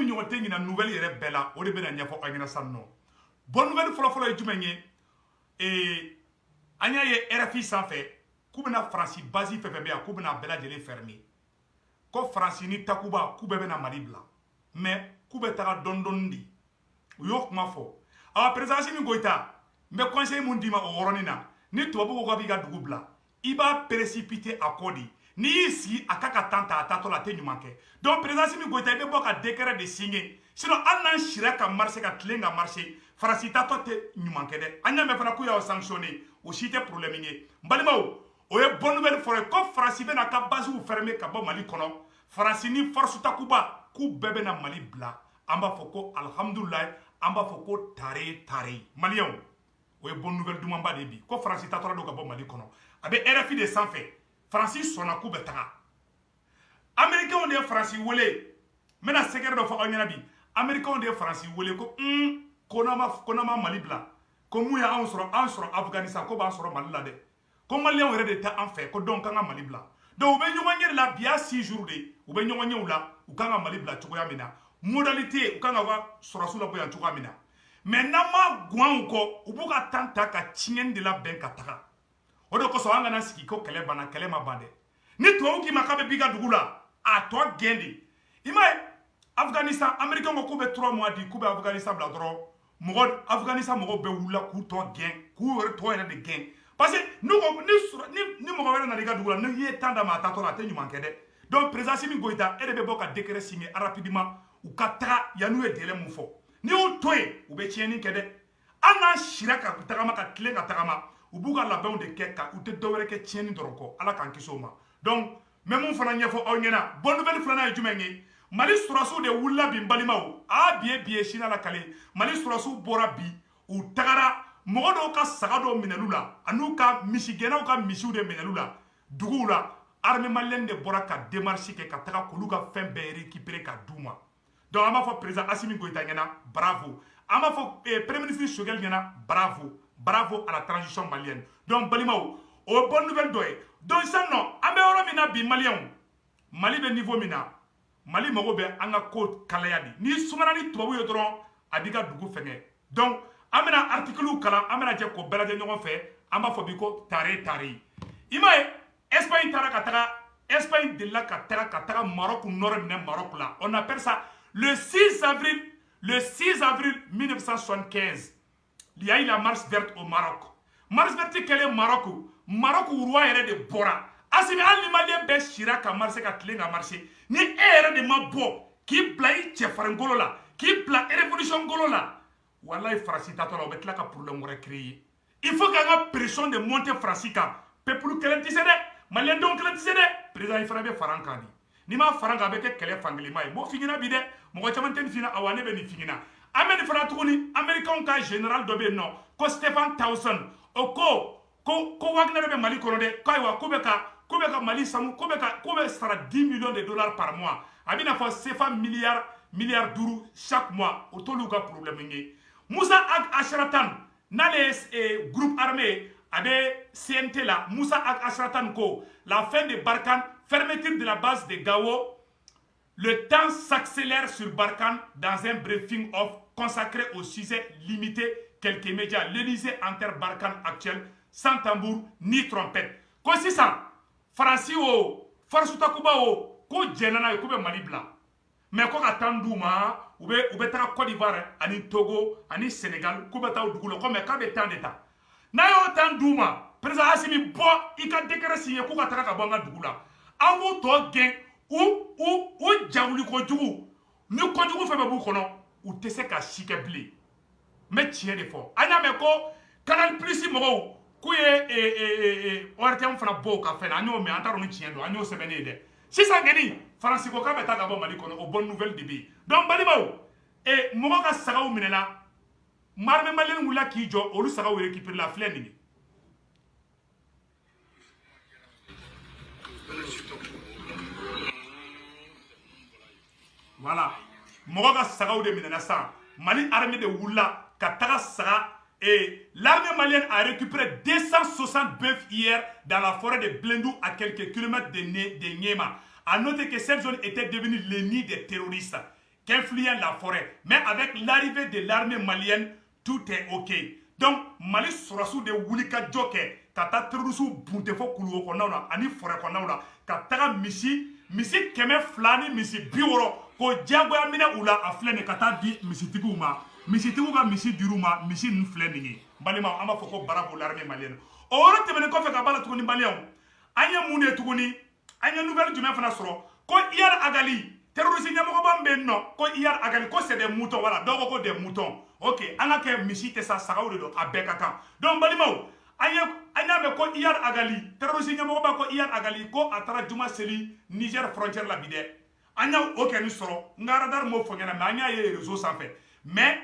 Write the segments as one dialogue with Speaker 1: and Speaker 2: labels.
Speaker 1: ɲɔgɔn tɛ ɲina nouvelle yɛrɛ bɛɛ la o de bɛna ɲɛfɔ aw ɲɛna sisan nɔ bonne nouvelle fɔlɔfɔlɔ ye jumɛn ye an y'a ye RFI sanfɛ k'u bɛna Faransi base fɛn fɛn bɛ yan k'u bɛna a bɛɛ lajɛlen fermer ko Faransi ni Takuba k'u bɛɛ bɛna Mali bila mais k'u bɛ taga dɔɔni dɔɔni de u y'o kuma fɔ président Assimi Goïta n bɛ conseil mun d'i ma o yɔrɔnin na ni tubabu ko k'a b'i ka dugu bila i b'a précipiter a kɔ de n'i y'i sigi a ka temps ta a taatɔ la a tɛ ɲuman kɛ donc président Assimi Goïta i bɛ bɔ ka décret de signer sinon hali n'an sira ka marcher ka tilen ka marcher Faransi taatɔ tɛ ɲuman kɛ dɛ an y'a mɛn fana k'u y'aw sanctionner o si tɛ problème ye n balimaw o ye bonne nouvelle fɔlɔ ye ko Faransi bɛna a ka base fermer ka bɔ Mali kɔnɔ Faransi ni force Takuba k'u bɛɛ bɛna Mali bila an b'a fɔ ko alhamdulilayi an b'a fɔ ko tare tare maliyɛnw o ye bonne nouvelle dumanba de ye bi ko Faransi taatɔla don ka bɔ Mali kɔnɔ a bɛ RFI de sanfɛ Faransi sɔnna k'u bɛ taga américains de ye Faransi wele n bɛna secret dɔ fɔ aw ɲɛna bi américains de ye Faransi wele ko n'an ma Mali bila ko mun y'anw sɔrɔ Afganistan ko b'an sɔrɔ Mali la dɛ ko maliyɛnw yɛrɛ de tɛ an fɛ ko donc k'an ka Mali bila donc u bɛ ɲɔgɔn ye de la bi y'a 6 jours de u bɛ ɲɔgɔn ye o la u kan ka Mali bila cogoya min na modalité u kan ka ka sɔrɔsiw labɔ yan cogoya min na mais n'an ma guwan u kɔ u b'u ka temps ta ka tiɲɛni de labɛn ka taga o de kosɔn an kana sigi ko kɛlɛ banna kɛlɛ ma ban dɛ ni tubabu k'i ma k'a bɛ b'i ka dugu la a tɔ gɛn de i m'a ye Afganistan américain ko k'u bɛ 3 mois di k'u bɛ Afganistan bila dɔrɔn Afganistan mɔgɔw bɛɛ wulila k'u tɔ gɛn k'u yɛrɛ tɔ yɛrɛ de gɛn parce que ni mɔgɔ wɛrɛ nana i ka dugu la n'i ye temps d'a ma a taatɔ la a tɛ ɲuman kɛ dɛ donc président Assimi Goïta e de bɛ bɔ ka décret signer rapidement u ka taga yan'u ye délai mun fɔ n'i y'u to yen u bɛ tiɲɛni kɛ dɛ hali n'an sira ka tagama ka tilen ka tagama u b'u ka labɛnw de kɛ ka u tɛ dɔwɛrɛ kɛ tiɲɛni dɔrɔn kɔ ala k'an kisi o ma donc n bɛ mun fana ɲɛfɔ aw ɲɛna bonne nouvelle filanan ye jumɛn ye Mali sɔrɔsiw de wulila bi n balimaw bi ye sini ala kale Mali sɔrɔsiw bɔra bi u tagara mɔgɔ dɔw ka saga dɔw minɛlu la an'u ka misigɛnnaw ka misiw de minɛlu la duguw la armée malienne de bɔra ka démarche kɛ ka taga k'olu ka fɛn bɛɛ récupérer ka d'u ma donc an b'a fɔ président Assimi Goïta ɲɛna bravo an b'a fɔ premier ministre Choguel ɲɛna bravo à la transition malienne donc balimaw o ye bonne nouvelle dɔ ye donc sisan nɔ an bɛ yɔrɔ min na bi maliyɛnw Mali bɛ niveau min na Mali mago bɛ an ka ko kalaya de n'i sumana ni tubabu ye dɔrɔn a b'i ka dugu fɛngɛ donc an bɛna articles kalan an bɛna jɛ k'o bɛɛ lajɛ ɲɔgɔn fɛ an b'a fɔ bi ko tare tare i m'a ye Espagne taara ka taga Espagne delila ka taga Maroc nord minɛ Maroc la on appelle ça le 6 avril 1975 il y a eu la marche verte au Maroc marche verte kɛlen Maroc roi yɛrɛ de bɔra Assimi hali ni maliyɛn bɛɛ sira ka marcher ka tilen ka marcher ni e yɛrɛ de ma bɔ k'i bila i cɛfarin golo la k'i bila révolution golo la wallahi Faransi taatɔ la o bɛ tila ka problème wɛrɛ créer il faut qu'an ka pression de monter Faransi kan peuple kelen tɛ se dɛ maliyɛn denw kelen tɛ se dɛ président i fana bɛ fara an kan de n'i ma fara an kan a bɛ kɛ kɛlɛ fankelema ye m'o f'i ɲɛna bi dɛ mɔgɔ caman tɛ nin f'i ɲɛna awa ne bɛ nin f'i ɲɛna an bɛ nin fana tuguni américain ka général dɔ bɛ yen nɔ ko Stephen Townsend o ko Wagner bɛ Mali kɔnɔ dɛ k'ayiwa k'u bɛ ka Mali samu k'u bɛ sara 10 millions de dollars par mois a bɛ n'a fɔ CFA milliard 5 chaque mois o t'olu ka problème ye Moussa Ag Ashratan n'ale ye groupe armé a bɛ CNT la Moussa Ag Ashratan ko la fin de Barkhane fermeture de la base de Gao le temps s'accélère sur Barkhane dans un briefing off consacré au sujet limité quelques médias l'Élysée enterre Barkhane actuel sans tambour ni trompette ko sisan Faransi o force Takuba o ko jɛnna n'a ye k'u bɛ Mali bila mais ko ka temps d'u ma u bɛ taga Côte d'Ivoire ani Togo ani Sénégal k'u bɛ taa o dugu la ko mais k'a bɛ temps de ta n'a y'o temps d'u ma président Assimi bɔ i ka décret signé k'u ka taga ka bɔ an ka dugu la an b'u tɔ gɛn u jawuli kojugu ni kojugu fɛn bɛɛ b'u kɔnɔ u tɛ se ka si kɛ bilen n bɛ tiɲɛ de fɔ an y'a mɛn ko Canal Plus mɔgɔw k'u ye ORTM fana bɔ o ka fɛn na an y'o mɛn an t'a dɔn ni tiɲɛ don an y'o sɛbɛnnen ye dɛ sisan kɔni Faransi ko k'a bɛ taa ka bɔ Mali kɔnɔ o bonne nouvelle de bɛ yen donc balimaw mɔgɔ ka sagaw minɛna armée malienne wulila k'i jɔ olu sagaw récupérer la filɛ nin ye voilà mɔgɔ ka sagaw de minɛna sisan Mali armée de wulila ka taga saga et l'armée malienne a récupéré 260 bœufs hier dans la forêt de Blendou à quelques kilomètres de Niéma. A noter que cette zone était devenue le nid des terroristes. qu'influent la forêt. Mais avec l'arrivée de l'armée malienne, tout est ok. Donc, Mali surasu de wulika joke, kata terusu buntefo kuluwo konauna, ani forêt konauna, kata misi keme flani misi biworo, ko diagoya mina ula a flene kata di misitigu ma, misitigu ka misi diruma, misi nfleni. Balima, ama foko barabo l'armée malienne. Oro temene kofe kabala tukuni malion, anya mune tukuni, anya nouvelle jumɛn fana sɔrɔ ko Iyad Agali terroriste ɲɛmɔgɔba min no ko Iyad Agali ko c'est des moutons voilà dɔw ko des moutons ok an ka kɛ misi tɛ sa sagaw de don a bɛɛ ka kan donc balimaw an y'a mɛn ko Iyad Agali terroriste ɲɛmɔgɔba ko Iyad Agali ko a taara juma seli Niger frontière la bi dɛ an y'a o kɛ ni sɔrɔ n ka radar m'o fɔ ɲɛna mais an y'a ye réseau sanfɛ mais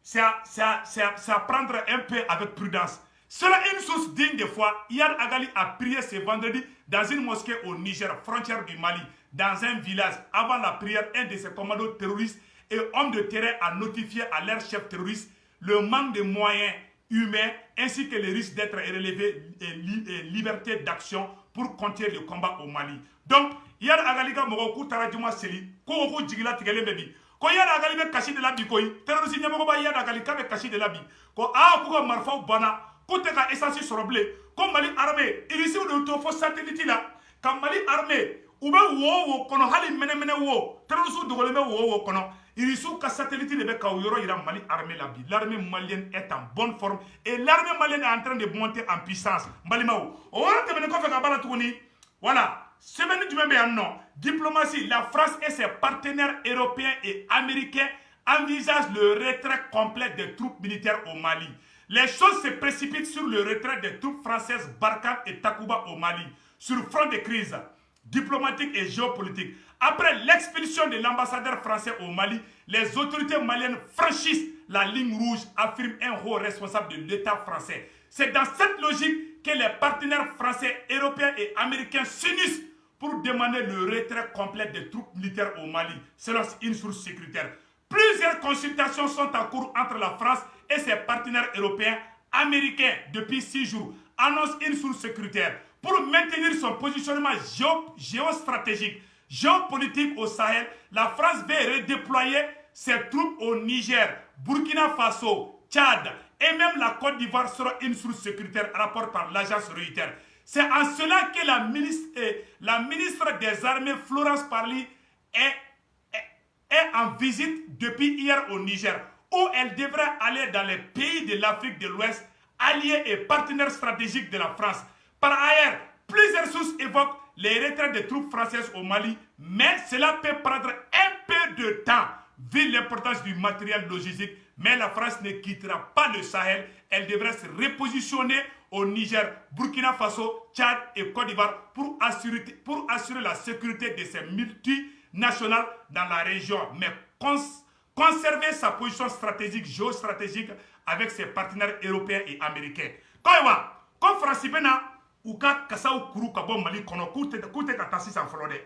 Speaker 1: c'est à prendre un peu avec prudence. Selon une source digne de foi, Iyad Agali a prié ce vendredi dans une mosquée au Niger, frontière du Mali, dans un village. Avant la prière, un de ses commandos terroristes et hommes de terrain a notifié à leur chef terroriste le manque de moyens humains ainsi que le risque d'être relevé et liberté d'action pour continuer le combat au Mali. Donc, Iyad Agali ka mogo ku tara juma seli ko ko jigila tigelen bebi ko Iyad Agali be kasi de la bi koy terroriste nyamo ba Iyad Agali ka be kasi de la bi ko a ku ko marfaw bana ko te ka essence sɔrɔ bilen ko Mali armée irisiw de to fo satellite la ka Mali armée u bɛ wo kɔnɔ hali mɛnɛmɛnɛ wo terroriste dogolen bɛ wo kɔnɔ irisiw ka satellite de bɛ ka o yɔrɔ yira Mali armée la bi l'armée malienne est en bonne forme et l'armée malienne est en train de monter en puissance balimaw o yɔrɔ tɛmɛnen kɔfɛ ka bala tuguni voilà semaine jumɛn bɛ yan nɔ diplomatie la France et ses partenaires européens et américains envisagent le retrait complet des troupes militaires au Mali. Les choses se précipitent sur le retrait des troupes françaises Barkhane et Takuba au Mali, sur front de crise diplomatique et géopolitique. Après l'expulsion de l'ambassadeur français au Mali, les autorités maliennes franchissent la ligne rouge, affirme un haut responsable de l'État français. C'est dans cette logique que les partenaires français, européens et américains s'unissent pour demander le retrait complet des troupes militaires au Mali, selon une source sécuritaire. Plusieurs consultations sont en cours entre la France et ses partenaires européens, américains depuis 6 jours, annonce une source sécuritaire. Pour maintenir son positionnement géostratégique, géopolitique au Sahel, la France veut redéployer ses troupes au Niger, Burkina Faso, Tchad et même la Côte d'Ivoire sera une source sécuritaire, rapport par l'agence Reuters. C'est en cela que la ministre des Armées, Florence Parly, est en visite depuis hier au Niger, où elle devrait aller dans les pays de l'Afrique de l'Ouest, alliés et partenaires stratégiques de la France. Par ailleurs, plusieurs sources évoquent les retraits des troupes françaises au Mali, mais cela peut prendre un peu de temps, vu l'importance du matériel logistique. Mais la France ne quittera pas le Sahel, elle devrait se repositionner au Niger, Burkina Faso, Tchad et Côte d'Ivoire pour assurer la sécurité de ces multinationales dans la région, mais conserver sa position stratégique, géostratégique avec ses partenaires européens et américains. Quand France bena ou ka kasaw kuru ka bɔ Mali kɔnɔ k'u tɛ ka taa sisan fɔlɔ dɛ.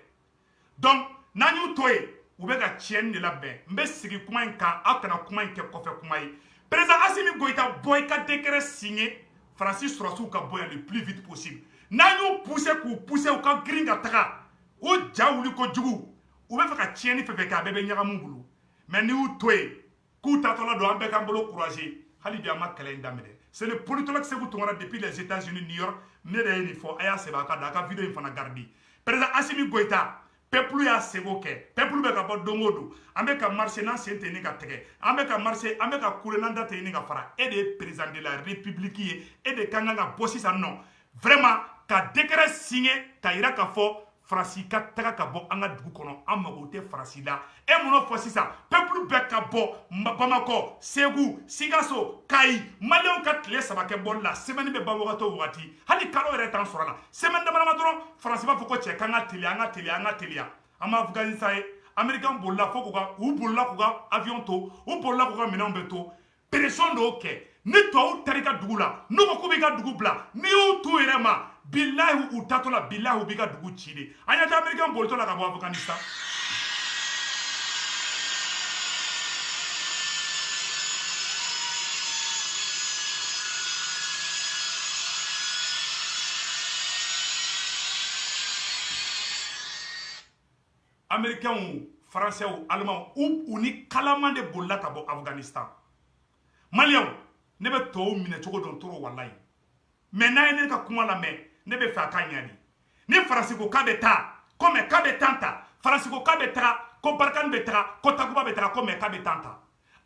Speaker 1: Donc n'an y'u to yen u bɛ ka tiɲɛni de labɛn n bɛ sigi kuma in kan aw kana kuma in kɛ kɔfɛ kuma ye. Président Assimi Goïta bɔ i ka décret signé Francis sɔrɔsiw ka bɔ yan le plus vite possible. N'an y'u pousser k'u pousser u ka girin ka taga o ja wuli kojugu u bɛ fɛ ka tiɲɛni fɛn fɛn kɛ a bɛɛ bɛ ɲagamu bolo. Mais ni y'u to yen k'u tatɔla don an bɛɛ k'an bolo couragé hali bi an ma kɛlɛ in daminɛ. C'est le politologue Sékou Toumara depuis les États-Unis, New York, ne de ni fo aya seba ka da ka vidéo in fana gardi. Président Assimi Goïta, peuple ya sebo ke, peuple be ka bɔ dongo do, an bɛ ka marcher nan sen tɛ ni ka tɛgɛ, an bɛ ka marcher, an bɛ ka kule nan da tɛ ni ka fara. E de ye président de la République ye, e de kan ka bɔ sisan nɔ. Vraiment ka décret signé ka yira ka fɔ Farasi ka taga ka bɔ an ka dugu kɔnɔ an mago tɛ Farasi la. E mun fɔ sisan peuple bɛɛ ka bɔ Bamako, Ségou, Sikaso, Kayi, Maliyɛnw ka tile 3 kɛ bɔli la semaine bɛ ban wagati o wagati hali kalo yɛrɛ t'an sɔrɔ la semaine damadama dɔrɔn Farasi b'a fɔ ko cɛ k'an ka teliya an ka teliya an ka teliya an ma Afganistan ye Américain bolila fo u bolila k'u ka avion to u bolila k'u ka minɛnw bɛ to pression dɔw kɛ ni tɔw taara i ka dugu la n'u ko k'u b'i ka dugu bila n'i y'u t'u yɛrɛ ma bilahi u tatɔ la bilahi u b'i ka dugu ci de an ɲɛ tɛ Américain bolitɔ la ka bɔ Afganistan. Américains français ou allemand ou ni kalaman de bolla ka bɔ Afghanistan malien ne bɛ tɔw minɛ cogo dɔn toro wallahi mais n'a ye ne ka kuma lamɛn ne bɛ fɛ a ka ɲa de ni faransi ko k'a bɛ taa ko mɛ k'a bɛ tan ta faransi ko k'a bɛ taga ko barikani bɛ taga ko takuba bɛ taga ko mɛ k'a bɛ tan ta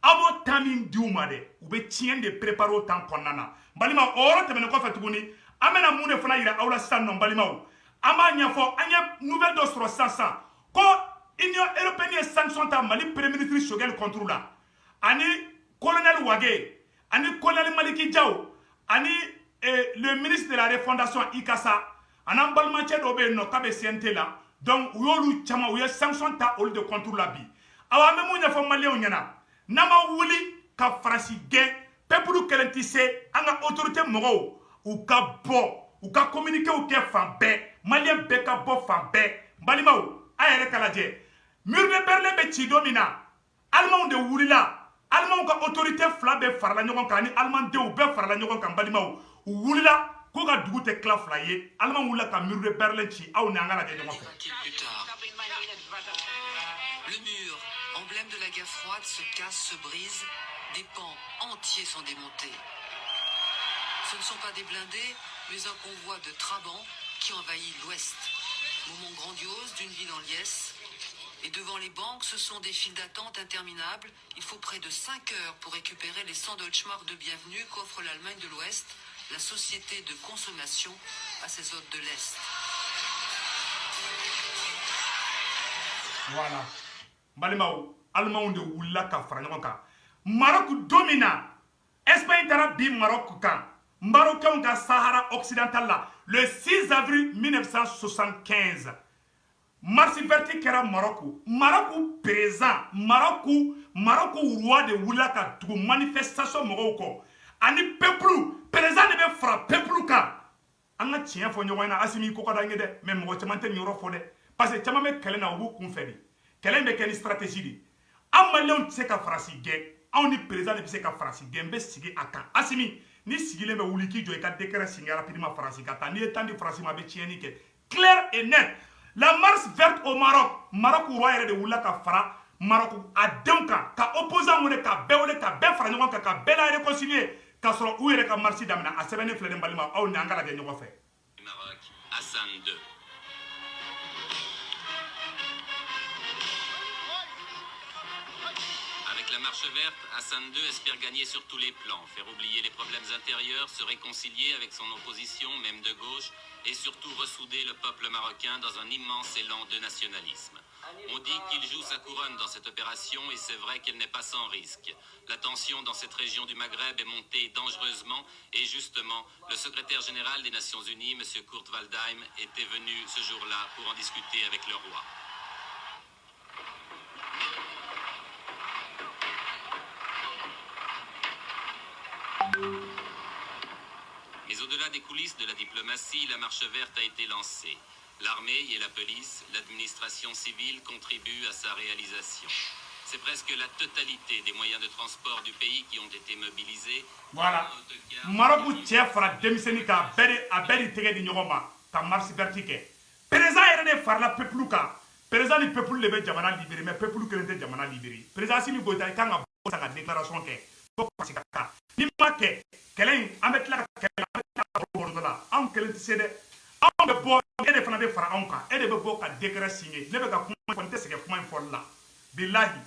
Speaker 1: a b'o temps min di u ma dɛ u bɛ tiɲɛ de préparer o temps kɔnɔna na balima o yɔrɔ tɛmɛnen kɔfɛ tuguni an bɛna mun de fana yira aw la sisan nɔ balimaw an b'a ɲɛfɔ an ye nouvelle dɔ sɔrɔ sisan ko Union européenne ye sanction ta Mali premier ministre Choguel contre la ani colonel Wage ani colonel Maliki Diaw ani le ministre de la refondation Ikasa anan balimancɛ dɔ bɛ yen nɔ k'a bɛ CNT la donc u y'olu caman u ye sanction ta olu de contre la bi awa an bɛ mun ɲɛfɔ maliyɛnw ɲɛna n'an ma wuli ka Faransi gɛn peuple kelen tɛ se an ka autorité mɔgɔw u ka bɔ u ka communiquéw kɛ fan bɛɛ maliyɛn bɛɛ ka bɔ fan bɛɛ balimaw a yɛrɛ ka lajɛ mur de Berlin bɛ ci don min na alimanw de wulila alimanw ka autorité fila bɛɛ farala ɲɔgɔn kan ani alimandenw bɛɛ farala ɲɔgɔn kan balimaw u wulila k'u ka dugu tɛ tila fila ye alimanw wulila ka mur de Berlin ci aw ni an ka lajɛ ɲɔgɔn fɛ.
Speaker 2: Le mur, emblème de la guerre froide, se casse, se brise. Des pans entiers sont démontés. Ce ne sont pas des blindés, mais un convoi de trabants qui envahit l'Ouest. Moment grandiose d'une ville en liesse. Et devant les banques, ce sont des files d'attente interminables. Il faut près de 5 heures pour récupérer les 100 Deutschmark de bienvenue qu'offre l'Allemagne de l'Ouest, la société de consommation à ses hôtes de l'Est.
Speaker 1: Voilà. Balimaw alimanw de wulila ka fara ɲɔgɔn kan Maroc don min na Espagne taara bi Maroc kan Marocains ka Sahara occidental la le 6 avril 1975 Marche verte kɛra Maroc président Maroc roi de wulila ka tugu manifestation mɔgɔw kɔ ani peuple président de bɛ fara peuple kan an ka tiɲɛ fɔ ɲɔgɔn ɲɛna Asimi ko ka d'an ye dɛ mais mɔgɔ caman tɛ nin yɔrɔ fɔ dɛ parce que caman bɛ kɛlɛ na u b'u kun fɛ de kɛlɛ bɛ kɛ ni stratégie de an maliyɛnw tɛ se ka Faransi gɛn anw ni président de bɛ se ka Faransi gɛn n bɛ sigi a kan Asimi ni sigilen bɛ wuli k'i jɔ i ka décret signer rapidement Faransi ka taa n'i ye temps di Faransi ma a bɛ tiɲɛni kɛ clair et net la marche verte au Maroc roi yɛrɛ de wulila ka fara Maroc a denw kan ka opposant wele ka bɛɛ fara ɲɔgɔn kan ka bɛɛ la réconcilier k'a sɔrɔ u yɛrɛ ka marche daminɛ a sɛbɛnnen filɛ nin balima aw ni an ka lajɛ ɲɔgɔn fɛ.
Speaker 3: Maroc, Hassan II. Avec la marche verte, Hassan II espère gagner sur tous les plans, faire oublier les problèmes intérieurs, se réconcilier avec son opposition, même de gauche, et surtout ressouder le peuple marocain dans un immense élan de nationalisme. On dit qu'il joue sa couronne dans cette opération et c'est vrai qu'elle n'est pas sans risque. La tension dans cette région du Maghreb est montée dangereusement et justement, le secrétaire général des Nations Unies, M. Kurt Waldheim, était venu ce jour-là pour en discuter avec le roi. Mais au-delà des coulisses de la diplomatie, la marche verte a été lancée. L'armée et la police, l'administration civile contribuent à sa réalisation. C'est presque la totalité des moyens de transport du pays qui ont été mobilisés.
Speaker 1: Voilà. Maroc cɛ fara denmisɛnnin kan a bɛɛ de tɛgɛ di ɲɔgɔn ma ka marche verte kɛ. Président yɛrɛ de farala peuple kan. Président ni peuple de bɛ jamana libéré mais peuple kelen tɛ jamana libéré. Président Assimi Goïta i kan ka bɔ sa ka déclaration kɛ. Ko Faransi ka taa. Ni ma kɛ kɛlɛ in an bɛ tila ka kɛlɛ an bɛ tila ka bɔ bɔrɔdɔ la. Anw kelen tɛ se dɛ. Anw bɛ bɔ e de fana bɛ fara anw kan. E de bɛ bɔ ka décret signer. Ne bɛ ka kuma fɔ n tɛ sɛgɛn kuma in fɔli la. Bilahi.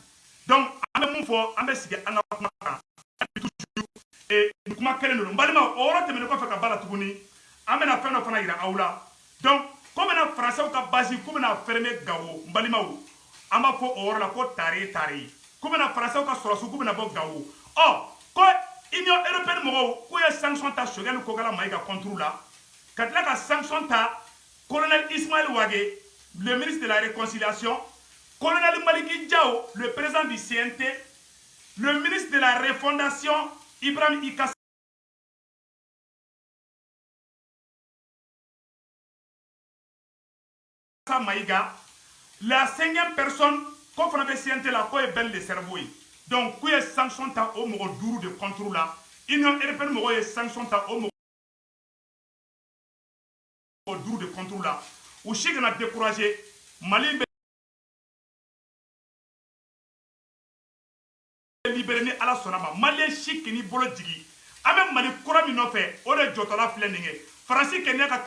Speaker 1: Donc an bɛ mun fɔ an bɛ sigi an ka kuma kan. Nin kuma kelen de don balima o yɔrɔ tɛmɛnen kɔfɛ ka ba la tuguni an bɛna fɛn dɔ fana yira aw la donc ko bɛna faransɛw ka base ko bɛna fermer Gawo n balimaw an b'a fɔ o yɔrɔ la ko tare ko bɛna faransɛw ka sɔrɔsiw ko bɛna bɔ Gawo ko Union européenne mɔgɔw k'u ye sanction ta Choguel Kokala Mayiga contre la ka tila ka sanction ta colonel Ismaël Wage le ministre de la réconciliation colonel Maliki Diaw le président du CNT le ministre de la refondation Ibrahim Ikasa Maïga, la 5e personne qu'on fait CNT la quoi est belle de cerveau. Donc, quoi est sanction ta au mot duru de contrôle là. Union européenne mo est sanction ta au mot duru de contrôle là. Ou chigana découragé Mali ala sɔnna ma maliyɛn si k'i bolo jigi an bɛ mali kura min nɔfɛ o de jɔtɔla filɛ nin ye faransi kɛ ne ka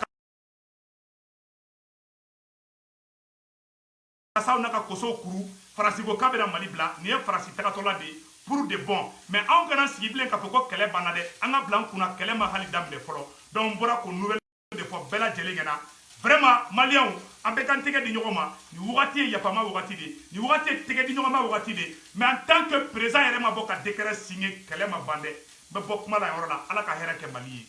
Speaker 1: kasaw n'a ka kosow kuru faransi ko k'a bɛna mali bila nin ye faransi tagatɔla de ye pour de bon mais anw kana sigi bilen k'a fɔ ko kɛlɛ banna dɛ an ka bila an kunna kɛlɛ ma hali daminɛ fɔlɔ donc n bɔra ko nouvelle de fɔ bɛɛ lajɛlen ɲɛna vraiment maliyɛnw an bɛ k'an tɛgɛ di ɲɔgɔn ma nin wagati ye yafama wagati de nin wagati ye tɛgɛ di ɲɔgɔn ma wagati de mais en tant que président yɛrɛ ma bɔ ka décret signer kɛlɛ ma ban dɛ n bɛ bɔ kuma la yɔrɔ la ala ka hɛrɛ kɛ mali ye